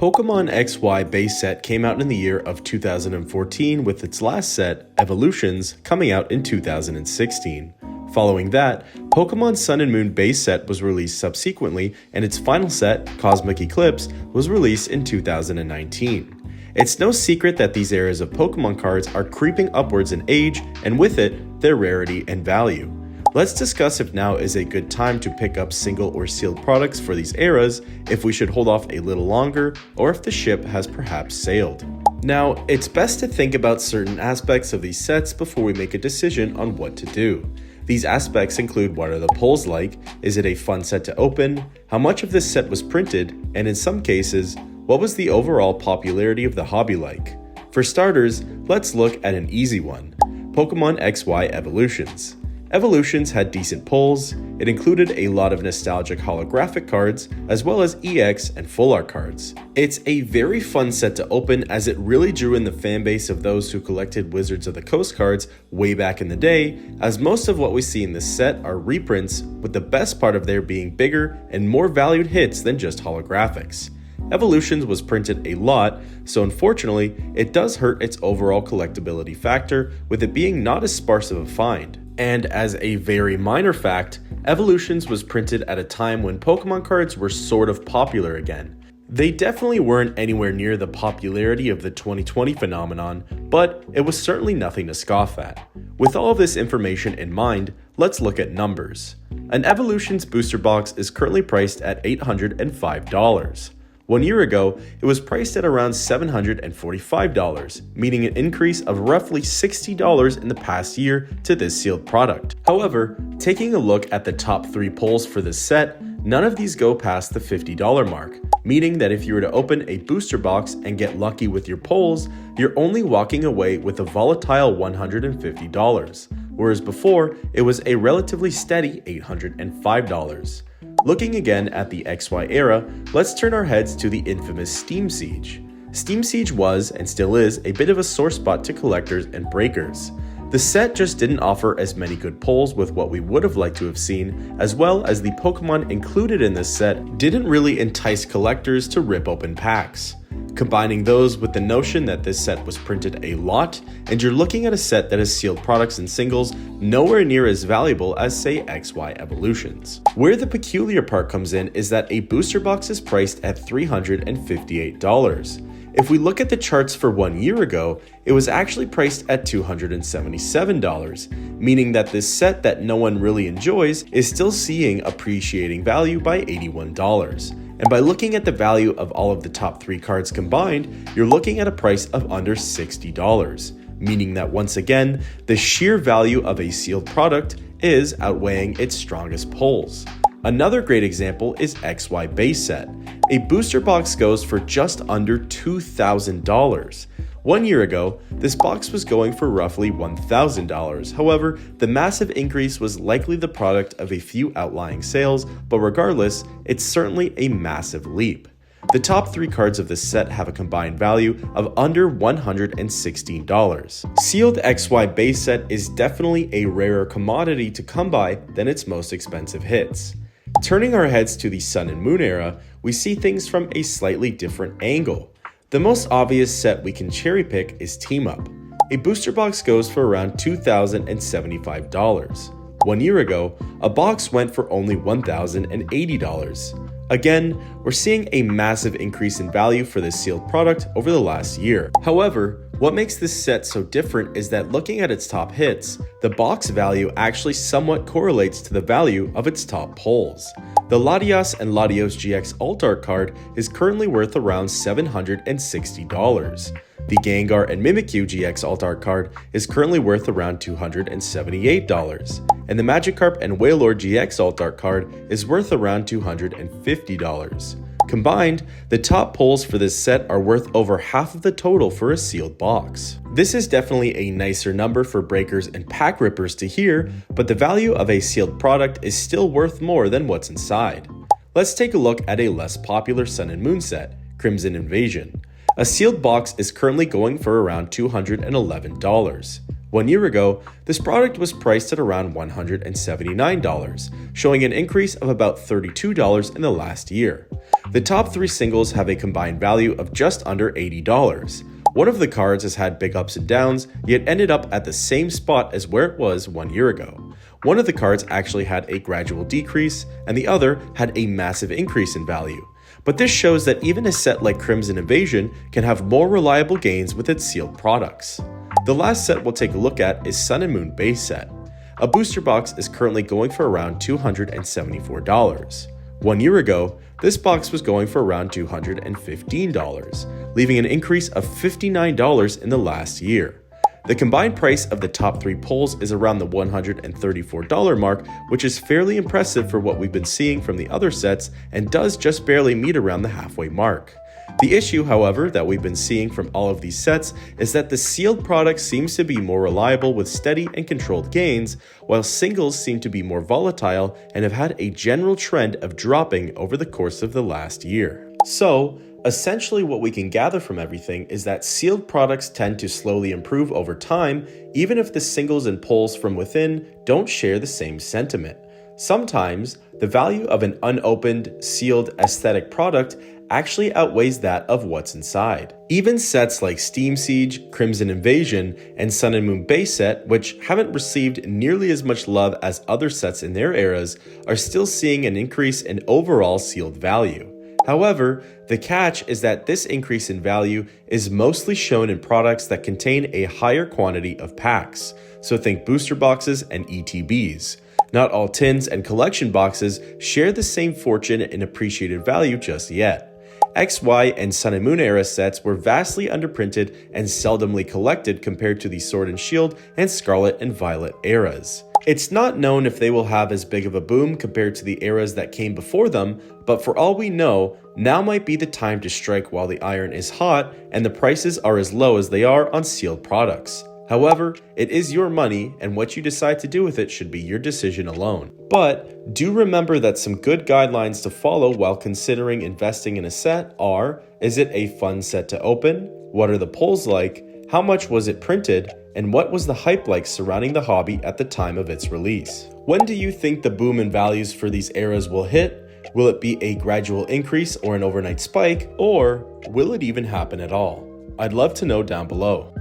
Pokemon XY base set came out in the year of 2014 with its last set, Evolutions, coming out in 2016. Following that, Pokemon Sun and Moon base set was released subsequently, and its final set, Cosmic Eclipse, was released in 2019. It's no secret that these eras of Pokemon cards are creeping upwards in age, and with it, their rarity and value. Let's discuss if now is a good time to pick up single or sealed products for these eras, if we should hold off a little longer, or if the ship has perhaps sailed. Now, it's best to think about certain aspects of these sets before we make a decision on what to do. These aspects include what are the pulls like, is it a fun set to open, how much of this set was printed, and in some cases, what was the overall popularity of the hobby like? For starters, let's look at an easy one, Pokemon XY Evolutions. Evolutions had decent pulls, it included a lot of nostalgic holographic cards, as well as EX and Full Art cards. It's a very fun set to open as it really drew in the fanbase of those who collected Wizards of the Coast cards way back in the day, as most of what we see in this set are reprints, with the best part of there being bigger and more valued hits than just holographics. Evolutions was printed a lot, so unfortunately, it does hurt its overall collectability factor, with it being not as sparse of a find. And as a very minor fact, Evolutions was printed at a time when Pokemon cards were sort of popular again. They definitely weren't anywhere near the popularity of the 2020 phenomenon, but it was certainly nothing to scoff at. With all of this information in mind, let's look at numbers. An Evolutions booster box is currently priced at $805. 1 year ago, it was priced at around $745, meaning an increase of roughly $60 in the past year to this sealed product. However, taking a look at the top 3 pulls for this set, none of these go past the $50 mark, meaning that if you were to open a booster box and get lucky with your pulls, you're only walking away with a volatile $150, whereas before, it was a relatively steady $805. Looking again at the XY era, let's turn our heads to the infamous Steam Siege. Steam Siege was, and still is, a bit of a sore spot to collectors and breakers. The set just didn't offer as many good pulls with what we would have liked to have seen, as well as the Pokemon included in this set didn't really entice collectors to rip open packs. Combining those with the notion that this set was printed a lot, and you're looking at a set that has sealed products and singles nowhere near as valuable as, say, XY Evolutions. Where the peculiar part comes in is that a booster box is priced at $358. If we look at the charts for 1 year ago, it was actually priced at $277, meaning that this set that no one really enjoys is still seeing appreciating value by $81. And by looking at the value of all of the top 3 cards combined, you're looking at a price of under $60, meaning that once again, the sheer value of a sealed product is outweighing its strongest pulls. Another great example is XY base set. A booster box goes for just under $2,000. 1 year ago, this box was going for roughly $1,000. However, the massive increase was likely the product of a few outlying sales, but regardless, it's certainly a massive leap. The top 3 cards of this set have a combined value of under $116. Sealed XY base set is definitely a rarer commodity to come by than its most expensive hits. Turning our heads to the Sun and Moon era, we see things from a slightly different angle. The most obvious set we can cherry pick is Team Up. A booster box goes for around $2,075. 1 year ago, a box went for only $1,080. Again, we're seeing a massive increase in value for this sealed product over the last year. However, what makes this set so different is that looking at its top hits, the box value actually somewhat correlates to the value of its top pulls. The Latias and Latios GX Alt Art card is currently worth around $760. The Gengar and Mimikyu GX Alt Art card is currently worth around $278, and the Magikarp and Wailord GX Alt Art card is worth around $250. Combined, the top pulls for this set are worth over half of the total for a sealed box. This is definitely a nicer number for breakers and pack rippers to hear, but the value of a sealed product is still worth more than what's inside. Let's take a look at a less popular Sun and Moon set, Crimson Invasion. A sealed box is currently going for around $211. 1 year ago, this product was priced at around $179, showing an increase of about $32 in the last year. The top 3 singles have a combined value of just under $80. One of the cards has had big ups and downs, yet ended up at the same spot as where it was 1 year ago. One of the cards actually had a gradual decrease, and the other had a massive increase in value. But this shows that even a set like Crimson Invasion can have more reliable gains with its sealed products. The last set we'll take a look at is Sun and Moon base set. A booster box is currently going for around $274. 1 year ago, this box was going for around $215, leaving an increase of $59 in the last year. The combined price of the top 3 pulls is around the $134 mark, which is fairly impressive for what we've been seeing from the other sets and does just barely meet around the halfway mark. The issue, however, that we've been seeing from all of these sets is that the sealed product seems to be more reliable with steady and controlled gains, while singles seem to be more volatile and have had a general trend of dropping over the course of the last year. So, essentially what we can gather from everything is that sealed products tend to slowly improve over time, even if the singles and pulls from within don't share the same sentiment. Sometimes, the value of an unopened, sealed aesthetic product actually outweighs that of what's inside. Even sets like Steam Siege, Crimson Invasion, and Sun and Moon base set, which haven't received nearly as much love as other sets in their eras, are still seeing an increase in overall sealed value. However, the catch is that this increase in value is mostly shown in products that contain a higher quantity of packs, so think booster boxes and ETBs. Not all tins and collection boxes share the same fortune in appreciated value just yet. XY and Sun and Moon era sets were vastly underprinted and seldomly collected compared to the Sword and Shield and Scarlet and Violet eras. It's not known if they will have as big of a boom compared to the eras that came before them, but for all we know, now might be the time to strike while the iron is hot and the prices are as low as they are on sealed products. However, it is your money, and what you decide to do with it should be your decision alone. But do remember that some good guidelines to follow while considering investing in a set are: is it a fun set to open? What are the pulls like? How much was it printed? And what was the hype like surrounding the hobby at the time of its release? When do you think the boom in values for these eras will hit? Will it be a gradual increase or an overnight spike? Or will it even happen at all? I'd love to know down below.